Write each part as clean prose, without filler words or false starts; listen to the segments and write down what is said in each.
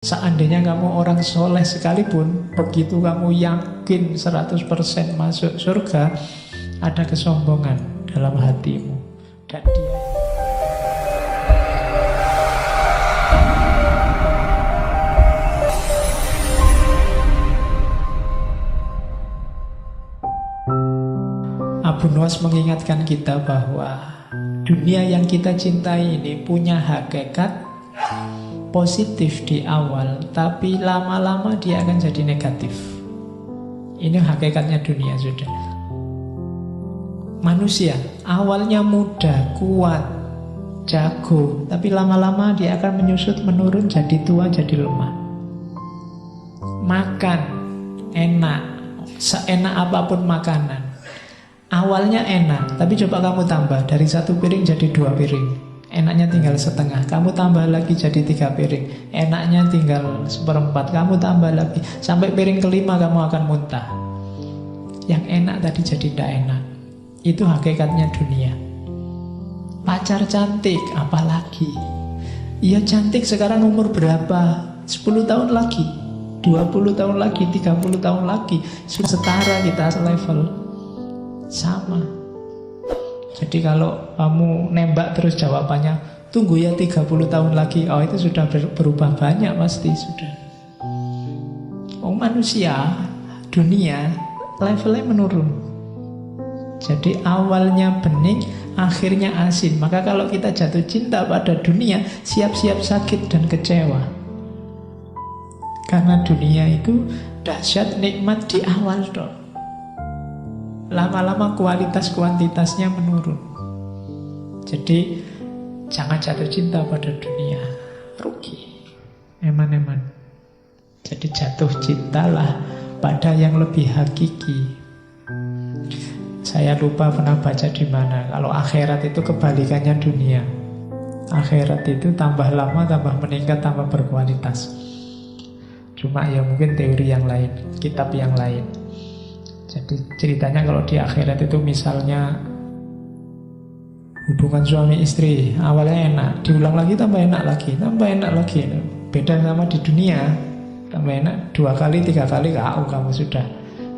Seandainya kamu orang soleh sekalipun, begitu kamu yakin 100% masuk surga, ada kesombongan dalam hatimu. Dan dia Abu Nuwas mengingatkan kita bahwa dunia yang kita cintai ini punya hakikat positif di awal, tapi lama-lama dia akan jadi negatif. Ini hakikatnya dunia sudah. Manusia awalnya muda, kuat, jago, tapi lama-lama dia akan menyusut, menurun, jadi tua, jadi lemah. Makan enak, seenak apapun makanan. Awalnya enak, tapi coba kamu tambah dari 1 piring jadi 2 piring. Enaknya tinggal setengah, kamu tambah lagi jadi 3 piring. Enaknya tinggal 1/4, kamu tambah lagi sampai piring kelima kamu akan muntah. Yang enak tadi jadi tidak enak. Itu hakikatnya dunia. Pacar cantik, apalagi? Iya cantik, sekarang umur berapa? 10 tahun lagi, 20 tahun lagi, 30 tahun lagi, sudah setara kita selevel. Sama. Jadi kalau kamu nembak terus jawabannya tunggu ya 30 tahun lagi, oh itu sudah berubah banyak pasti sudah. Oh manusia, dunia levelnya menurun. Jadi awalnya bening, akhirnya asin. Maka kalau kita jatuh cinta pada dunia, siap-siap sakit dan kecewa. Karena dunia itu dahsyat nikmat di awal dong. Lama-lama kualitas kuantitasnya menurun. Jadi jangan jatuh cinta pada dunia, rugi. Eman-eman. Jadi jatuh cintalah pada yang lebih hakiki. Saya lupa pernah baca di mana kalau akhirat itu kebalikannya dunia. Akhirat itu tambah lama, tambah meningkat, tambah berkualitas. Cuma ya mungkin teori yang lain, kitab yang lain. Jadi ceritanya kalau di akhirat itu misalnya hubungan suami istri awalnya enak, diulang lagi tambah enak lagi, tambah enak lagi. Beda sama di dunia, tambah enak 2 kali 3 kali KO kamu sudah.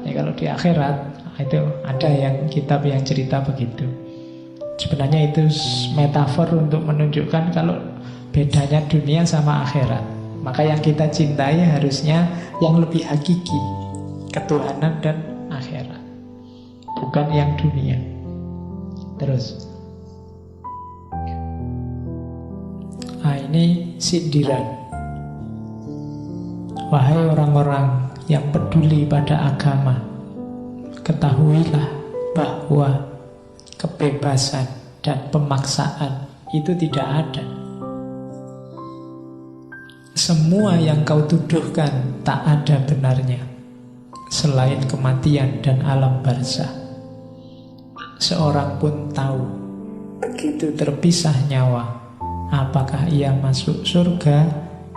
Ya kalau di akhirat itu ada yang kitab yang cerita begitu. Sebenarnya itu metafor untuk menunjukkan kalau bedanya dunia sama akhirat. Maka yang kita cintai harusnya yang lebih hakiki, ketuhanan dan akhirat, bukan yang dunia. Terus ini sindiran. Wahai orang-orang yang peduli pada agama, ketahuilah bahwa kebebasan dan pemaksaan itu tidak ada. Semua yang kau tuduhkan tak ada benarnya selain kematian dan alam barzakh. Seorang pun tahu, begitu terpisah nyawa, apakah ia masuk surga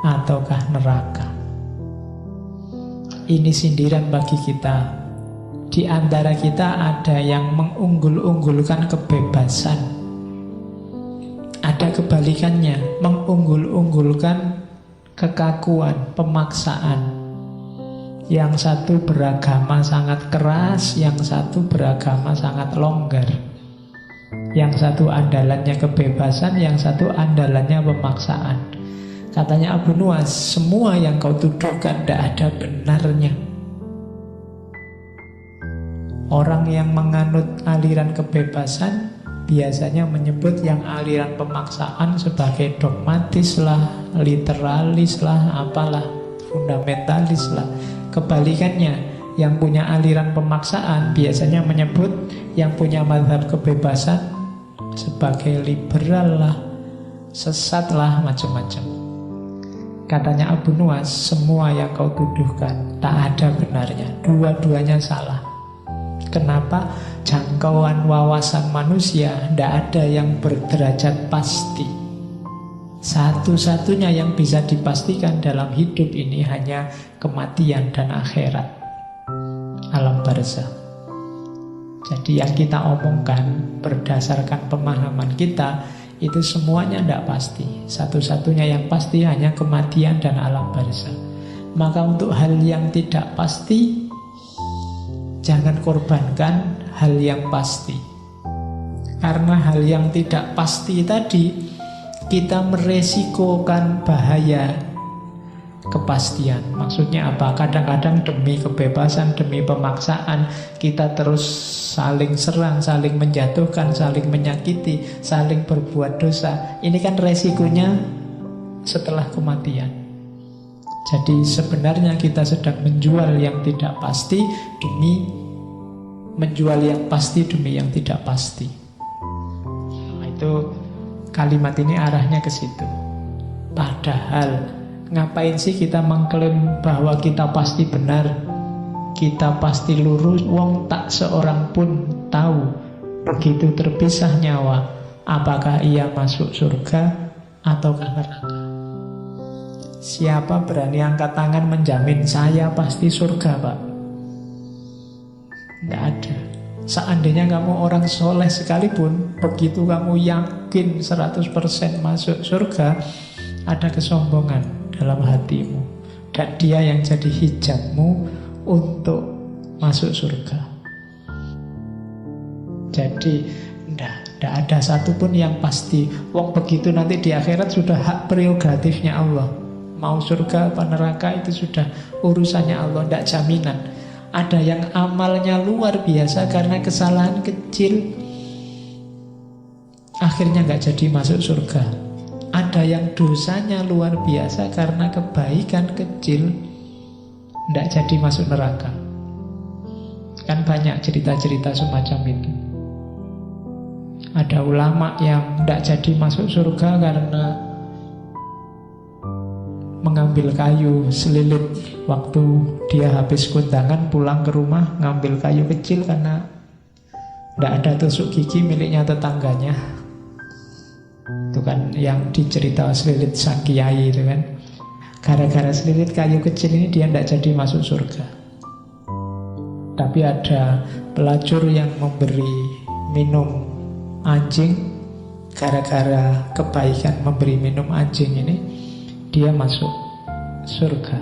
ataukah neraka. Ini sindiran bagi kita. Di antara kita ada yang mengunggul-unggulkan kebebasan, ada kebalikannya, mengunggul-unggulkan kekakuan, pemaksaan. Yang satu beragama sangat keras, yang satu beragama sangat longgar. Yang satu andalannya kebebasan, yang satu andalannya pemaksaan. Katanya Abu Nuwas, semua yang kau tuduhkan tidak ada benarnya. Orang yang menganut aliran kebebasan biasanya menyebut yang aliran pemaksaan sebagai dogmatis lah, literalis lah, apalah, fundamentalis lah. Kebalikannya, yang punya aliran pemaksaan biasanya menyebut yang punya mazhab kebebasan sebagai liberal lah, sesat lah, macam-macam. Katanya Abu Nuwas, semua yang kau tuduhkan tak ada benarnya, dua-duanya salah. Kenapa? Jangkauan wawasan manusia tidak ada yang berderajat pasti. Satu-satunya yang bisa dipastikan dalam hidup ini hanya kematian dan akhirat, alam barzakh. Jadi yang kita omongkan berdasarkan pemahaman kita Itu semuanya tidak pasti. Satu-satunya yang pasti hanya kematian dan alam barzah. Maka untuk hal yang tidak pasti, jangan korbankan hal yang pasti. Karena hal yang tidak pasti tadi, kita meresikokan bahaya kepastian. Maksudnya apa? Kadang-kadang demi kebebasan, demi pemaksaan, kita terus saling serang, saling menjatuhkan, saling menyakiti, saling berbuat dosa. Ini kan resikonya setelah kematian. Jadi sebenarnya kita sedang menjual yang tidak pasti demi menjual yang pasti demi yang tidak pasti. Nah, itu kalimat ini arahnya ke situ. Padahal ngapain sih kita mengklaim bahwa kita pasti benar, kita pasti lurus? Wong tak seorang pun tahu begitu terpisah nyawa, apakah ia masuk surga ataukah neraka. Siapa berani angkat tangan menjamin saya pasti surga, Pak? Tidak ada. Seandainya kamu orang soleh sekalipun, begitu kamu yakin 100% masuk surga, ada kesombongan dalam hatimu. Dan dia yang jadi hijabmu untuk masuk surga. Jadi tidak ada satupun yang pasti. Wong begitu nanti di akhirat sudah hak prerogatifnya Allah. Mau surga apa neraka itu sudah urusannya Allah, tidak jaminan. Ada yang amalnya luar biasa karena kesalahan kecil, akhirnya nggak jadi masuk surga. Ada yang dosanya luar biasa karena kebaikan kecil, tidak jadi masuk neraka. Kan banyak cerita-cerita semacam itu. Ada ulama yang tidak jadi masuk surga karena mengambil kayu selilit waktu dia habis kondangan, pulang ke rumah ngambil kayu kecil karena tidak ada tusuk gigi miliknya tetangganya. Itu kan yang dicerita selilit sang kiai itu kan. Gara-gara selilit kayu kecil ini dia tidak jadi masuk surga. Tapi ada pelacur yang memberi minum anjing, gara-gara kebaikan memberi minum anjing ini dia masuk surga,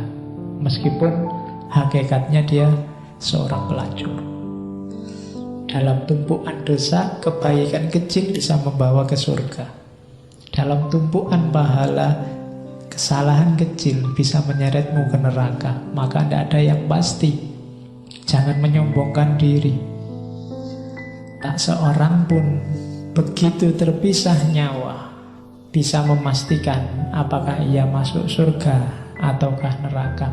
meskipun hakikatnya dia seorang pelacur. Dalam tumpuan dosa, kebaikan kecil bisa membawa ke surga. Dalam tumpuan pahala, kesalahan kecil bisa menyeretmu ke neraka. Maka tidak ada yang pasti. Jangan menyombongkan diri. Tak seorang pun begitu terpisah nyawa bisa memastikan apakah ia masuk surga ataukah neraka.